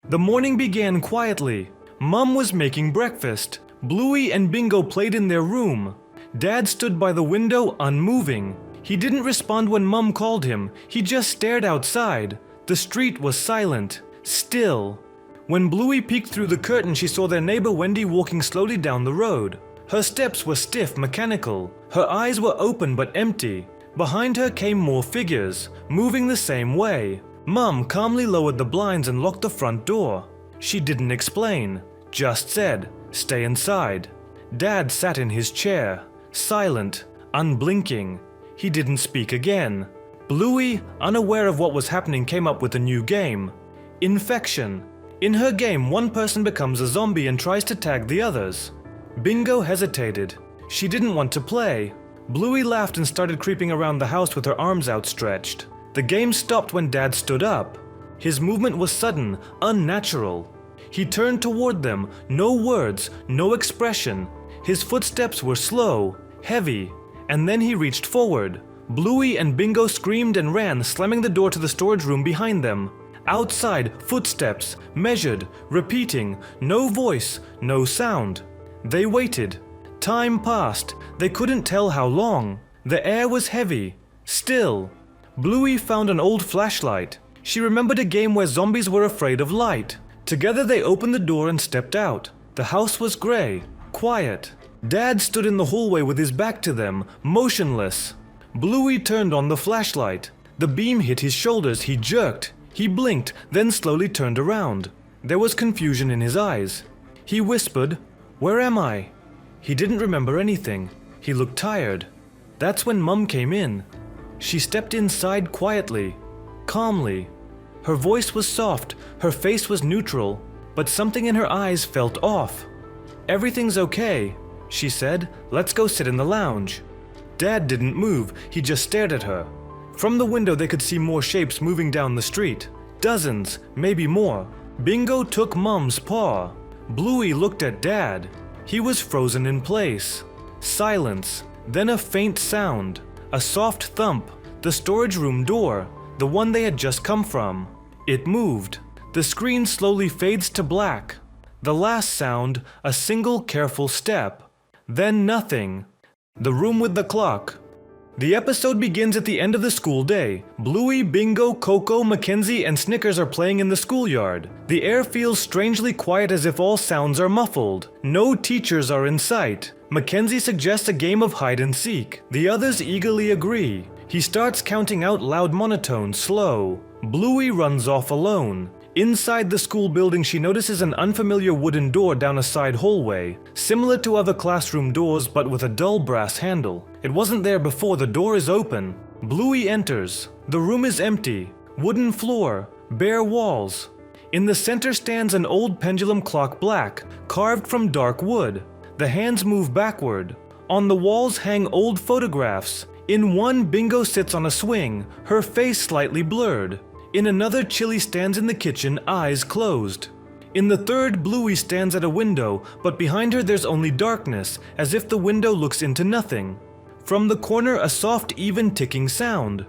The morning began quietly. Mom was making breakfast. Bluey and Bingo played in their room. Dad stood by the window, unmoving. He didn't respond when Mom called him. He just stared outside. The street was silent, still. When Bluey peeked through the curtain, she saw their neighbor Wendy walking slowly down the road. Her steps were stiff, mechanical. Her eyes were open but empty. Behind her came more figures, moving the same way. Mom calmly lowered the blinds and locked the front door. She didn't explain, just said, "Stay inside." Dad sat in his chair, silent, unblinking. He didn't speak again. Bluey, unaware of what was happening, came up with a new game. Infection. In her game, one person becomes a zombie and tries to tag the others. Bingo hesitated. She didn't want to play. Bluey laughed and started creeping around the house with her arms outstretched. The game stopped when Dad stood up. His movement was sudden, unnatural. He turned toward them, no words, no expression. His footsteps were slow, heavy, and then he reached forward. Bluey and Bingo screamed and ran, slamming the door to the storage room behind them. Outside, footsteps, measured, repeating, no voice, no sound. They waited. Time passed. They couldn't tell how long. The air was heavy, still. Bluey found an old flashlight. She remembered a game where zombies were afraid of light. Together they opened the door and stepped out. The house was gray, quiet. Dad stood in the hallway with his back to them, motionless. Bluey turned on the flashlight. The beam hit his shoulders. He jerked. He blinked, then slowly turned around. There was confusion in his eyes. He whispered, "Where am I?" He didn't remember anything. He looked tired. That's when Mum came in. She stepped inside quietly, calmly. Her voice was soft, her face was neutral, but something in her eyes felt off. "Everything's okay," she said. "Let's go sit in the lounge." Dad didn't move, he just stared at her. From the window they could see more shapes moving down the street. Dozens, maybe more. Bingo took Mum's paw. Bluey looked at Dad. He was frozen in place. Silence, then a faint sound. A soft thump. The storage room door, the one they had just come from. It moved. The screen slowly fades to black. The last sound, a single careful step. Then nothing. The room with the clock. The episode begins at the end of the school day. Bluey, Bingo, Coco, Mackenzie, and Snickers are playing in the schoolyard. The air feels strangely quiet, as if all sounds are muffled. No teachers are in sight. Mackenzie suggests a game of hide and seek. The others eagerly agree. He starts counting out loud, monotone, slow. Bluey runs off alone. Inside the school building, she notices an unfamiliar wooden door down a side hallway, similar to other classroom doors but with a dull brass handle. It wasn't there before. The door is open. Bluey enters. The room is empty. Wooden floor, bare walls. In the center stands an old pendulum clock, black, carved from dark wood. The hands move backward. On the walls hang old photographs. In one, Bingo sits on a swing, her face slightly blurred. In another, Chili stands in the kitchen, eyes closed. In the third, Bluey stands at a window, but behind her there's only darkness, as if the window looks into nothing. From the corner, a soft, even ticking sound.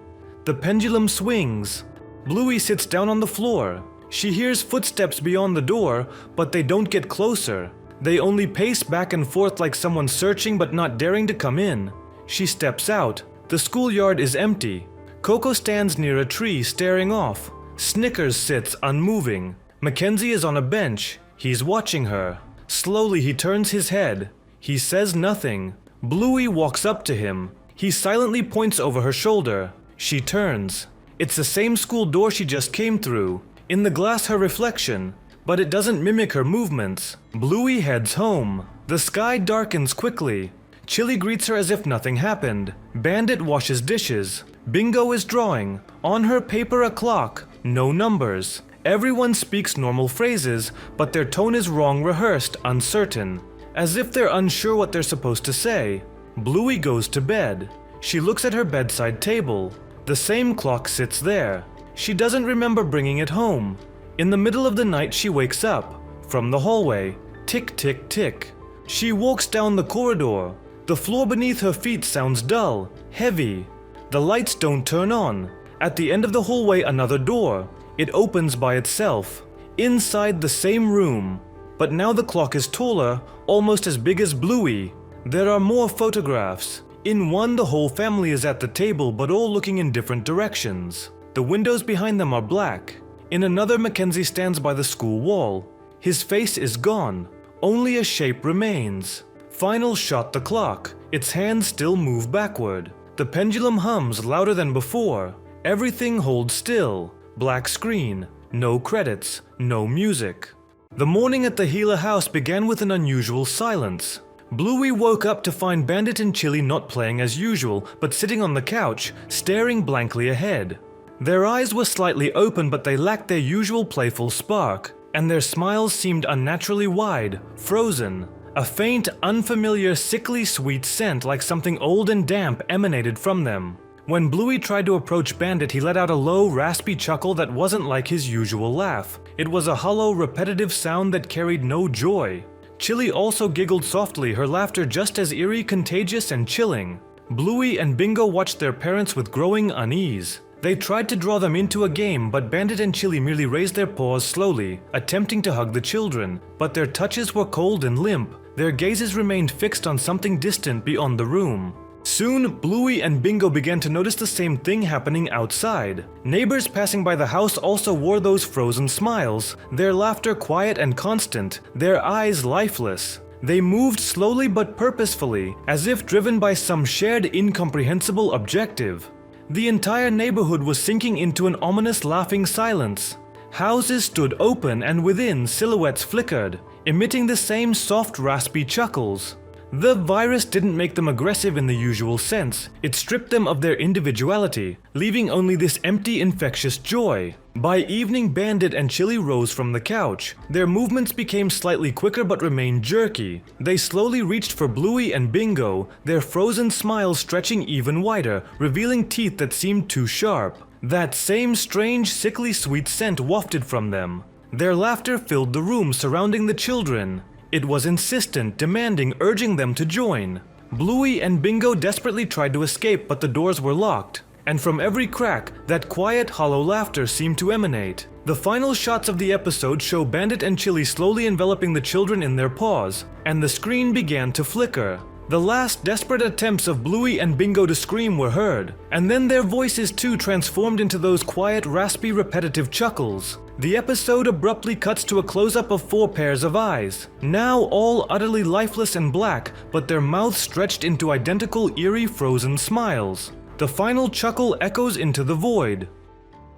The pendulum swings. Bluey sits down on the floor. She hears footsteps beyond the door, but they don't get closer. They only pace back and forth like someone searching but not daring to come in. She steps out. The schoolyard is empty. Coco stands near a tree, staring off. Snickers sits, unmoving. Mackenzie is on a bench. He's watching her. Slowly he turns his head. He says nothing. Bluey walks up to him. He silently points over her shoulder. She turns. It's the same school door she just came through. In the glass, her reflection, but it doesn't mimic her movements. Bluey heads home. The sky darkens quickly. Chili greets her as if nothing happened. Bandit washes dishes. Bingo is drawing. On her paper, a clock. No numbers. Everyone speaks normal phrases, but their tone is wrong, rehearsed, uncertain. As if they're unsure what they're supposed to say. Bluey goes to bed. She looks at her bedside table. The same clock sits there. She doesn't remember bringing it home. In the middle of the night, she wakes up. From the hallway. Tick, tick, tick. She walks down the corridor. The floor beneath her feet sounds dull, heavy. The lights don't turn on. At the end of the hallway, another door. It opens by itself. inside the same room. But now the clock is taller, almost as big as Bluey. There are more photographs. In one, the whole family is at the table, but all looking in different directions. The windows behind them are black. In another, Mackenzie stands by the school wall. His face is gone. Only a shape remains. Final shot, the clock. Its hands still move backward. The pendulum hums louder than before. Everything holds still. Black screen. No credits. No music. The morning at the Gila house began with an unusual silence. Bluey woke up to find Bandit and Chili not playing as usual, but sitting on the couch, staring blankly ahead. Their eyes were slightly open, but they lacked their usual playful spark, and their smiles seemed unnaturally wide, frozen. A faint, unfamiliar, sickly sweet scent like something old and damp emanated from them. When Bluey tried to approach Bandit, he let out a low, raspy chuckle that wasn't like his usual laugh. It was a hollow, repetitive sound that carried no joy. Chili also giggled softly, her laughter just as eerie, contagious, and chilling. Bluey and Bingo watched their parents with growing unease. They tried to draw them into a game, but Bandit and Chili merely raised their paws slowly, attempting to hug the children, but their touches were cold and limp. Their gazes remained fixed on something distant beyond the room. Soon, Bluey and Bingo began to notice the same thing happening outside. Neighbors passing by the house also wore those frozen smiles, their laughter quiet and constant, their eyes lifeless. They moved slowly but purposefully, as if driven by some shared incomprehensible objective. The entire neighborhood was sinking into an ominous laughing silence. Houses stood open, and within, silhouettes flickered, emitting the same soft, raspy chuckles. The virus didn't make them aggressive in the usual sense. It stripped them of their individuality, leaving only this empty, infectious joy. By evening, Bandit and Chili rose from the couch. Their movements became slightly quicker but remained jerky. They slowly reached for Bluey and Bingo, their frozen smiles stretching even wider, revealing teeth that seemed too sharp. That same strange, sickly sweet scent wafted from them. Their laughter filled the room surrounding the children. It was insistent, demanding, urging them to join. Bluey and Bingo desperately tried to escape, but the doors were locked. And from every crack, that quiet, hollow laughter seemed to emanate. The final shots of the episode show Bandit and Chili slowly enveloping the children in their paws, and the screen began to flicker. The last desperate attempts of Bluey and Bingo to scream were heard, and then their voices too transformed into those quiet, raspy, repetitive chuckles. The episode abruptly cuts to a close-up of 4 pairs of eyes, now all utterly lifeless and black, but their mouths stretched into identical, eerie, frozen smiles. The final chuckle echoes into the void.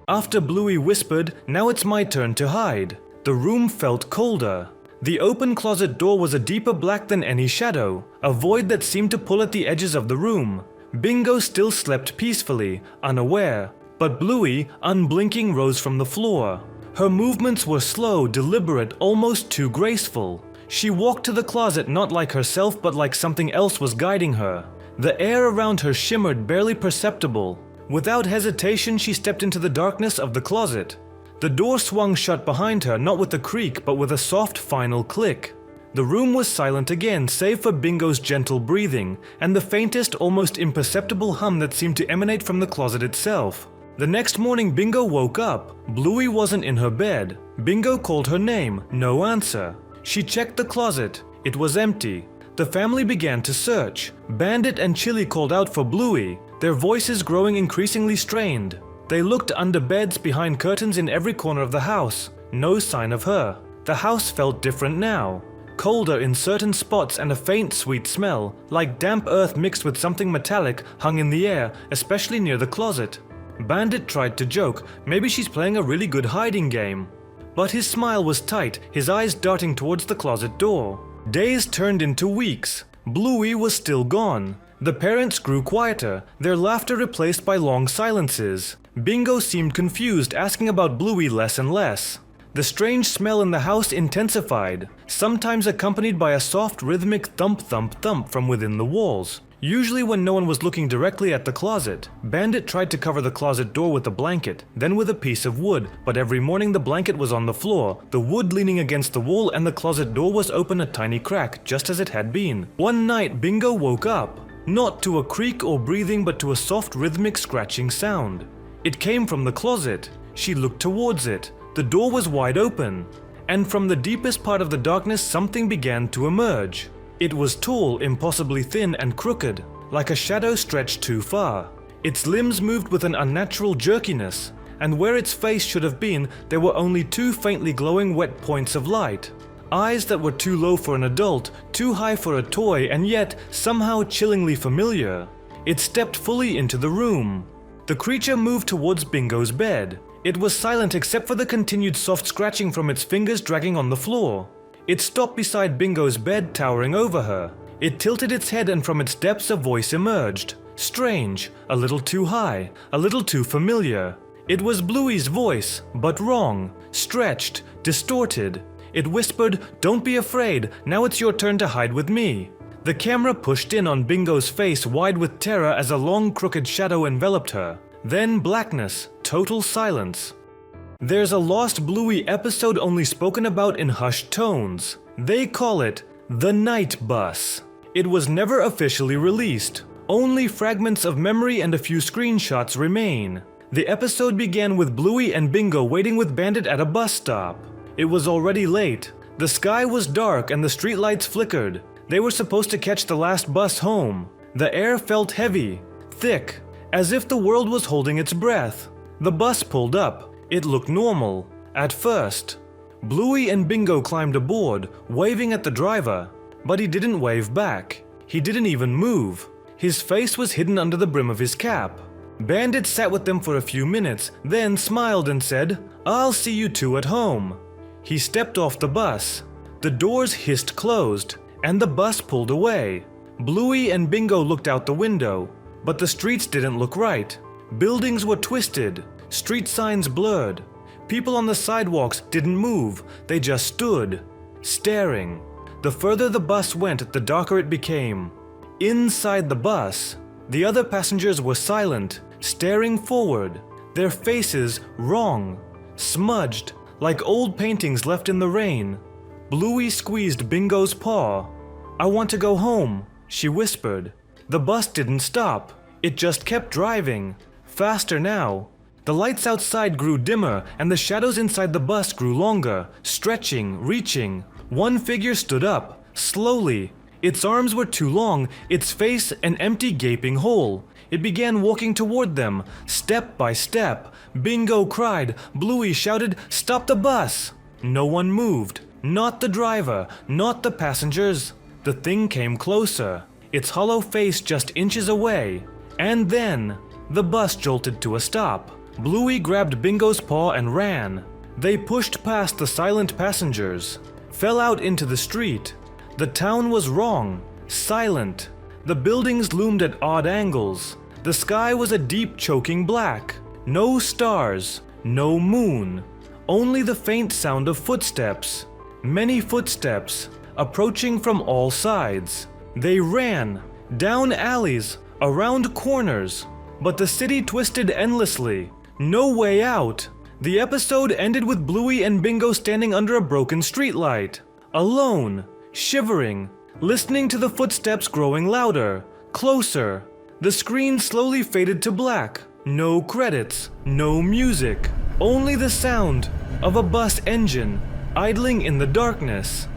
After Bluey whispered, "Now it's my turn to hide," the room felt colder. The open closet door was a deeper black than any shadow, a void that seemed to pull at the edges of the room. Bingo still slept peacefully, unaware, but Bluey, unblinking, rose from the floor. Her movements were slow, deliberate, almost too graceful. She walked to the closet not like herself but like something else was guiding her. The air around her shimmered, barely perceptible. Without hesitation, she stepped into the darkness of the closet. The door swung shut behind her, not with a creak, but with a soft final click. The room was silent again, save for Bingo's gentle breathing, and the faintest, almost imperceptible hum that seemed to emanate from the closet itself. The next morning, Bingo woke up. Bluey wasn't in her bed. Bingo called her name, no answer. She checked the closet. It was empty. The family began to search. Bandit and Chili called out for Bluey, their voices growing increasingly strained. They looked under beds, behind curtains, in every corner of the house. No sign of her. The house felt different now. Colder in certain spots, and a faint sweet smell, like damp earth mixed with something metallic, hung in the air, especially near the closet. Bandit tried to joke, maybe she's playing a really good hiding game. But his smile was tight, his eyes darting towards the closet door. Days turned into weeks. Bluey was still gone. The parents grew quieter, their laughter replaced by long silences. Bingo seemed confused, asking about Bluey less and less. The strange smell in the house intensified, sometimes accompanied by a soft rhythmic thump-thump-thump from within the walls. Usually when no one was looking directly at the closet. Bandit tried to cover the closet door with a blanket, then with a piece of wood, but every morning the blanket was on the floor, the wood leaning against the wall, and the closet door was open a tiny crack, just as it had been. One night, Bingo woke up, not to a creak or breathing, but to a soft rhythmic scratching sound. It came from the closet. She looked towards it. The door was wide open, and from the deepest part of the darkness something began to emerge. It was tall, impossibly thin and crooked, like a shadow stretched too far. Its limbs moved with an unnatural jerkiness, and where its face should have been, there were only two faintly glowing wet points of light. Eyes that were too low for an adult, too high for a toy, and yet somehow chillingly familiar. It stepped fully into the room. The creature moved towards Bingo's bed. It was silent except for the continued soft scratching from its fingers dragging on the floor. It stopped beside Bingo's bed, towering over her. It tilted its head, and from its depths a voice emerged. Strange, a little too high, a little too familiar. It was Bluey's voice, but wrong, stretched, distorted. It whispered, "Don't be afraid, now it's your turn to hide with me." The camera pushed in on Bingo's face, wide with terror as a long crooked shadow enveloped her. Then blackness, total silence. There's a lost Bluey episode only spoken about in hushed tones. They call it The Night Bus. It was never officially released. Only fragments of memory and a few screenshots remain. The episode began with Bluey and Bingo waiting with Bandit at a bus stop. It was already late. The sky was dark and the streetlights flickered. They were supposed to catch the last bus home. The air felt heavy, thick, as if the world was holding its breath. The bus pulled up. It looked normal, at first. Bluey and Bingo climbed aboard, waving at the driver, but he didn't wave back. He didn't even move. His face was hidden under the brim of his cap. Bandit sat with them for a few minutes, then smiled and said, "I'll see you two at home." He stepped off the bus. The doors hissed closed, and the bus pulled away. Bluey and Bingo looked out the window, but the streets didn't look right. Buildings were twisted, street signs blurred. People on the sidewalks didn't move, they just stood, staring. The further the bus went, the darker it became. Inside the bus, the other passengers were silent, staring forward, their faces wrong, smudged, like old paintings left in the rain. Bluey squeezed Bingo's paw. "I want to go home," she whispered. The bus didn't stop. It just kept driving. Faster now. The lights outside grew dimmer, and the shadows inside the bus grew longer, stretching, reaching. One figure stood up, slowly. Its arms were too long, its face an empty gaping hole. It began walking toward them, step by step. Bingo cried. Bluey shouted, "Stop the bus!" No one moved. Not the driver, not the passengers. The thing came closer, its hollow face just inches away. And then, the bus jolted to a stop. Bluey grabbed Bingo's paw and ran. They pushed past the silent passengers, fell out into the street. The town was wrong, silent. The buildings loomed at odd angles. The sky was a deep, choking black. No stars, no moon. Only the faint sound of footsteps. Many footsteps, approaching from all sides. They ran, down alleys, around corners. But the city twisted endlessly. No way out. The episode ended with Bluey and Bingo standing under a broken streetlight. Alone, shivering, listening to the footsteps growing louder, closer. The screen slowly faded to black. No credits, no music. Only the sound of a bus engine idling in the darkness.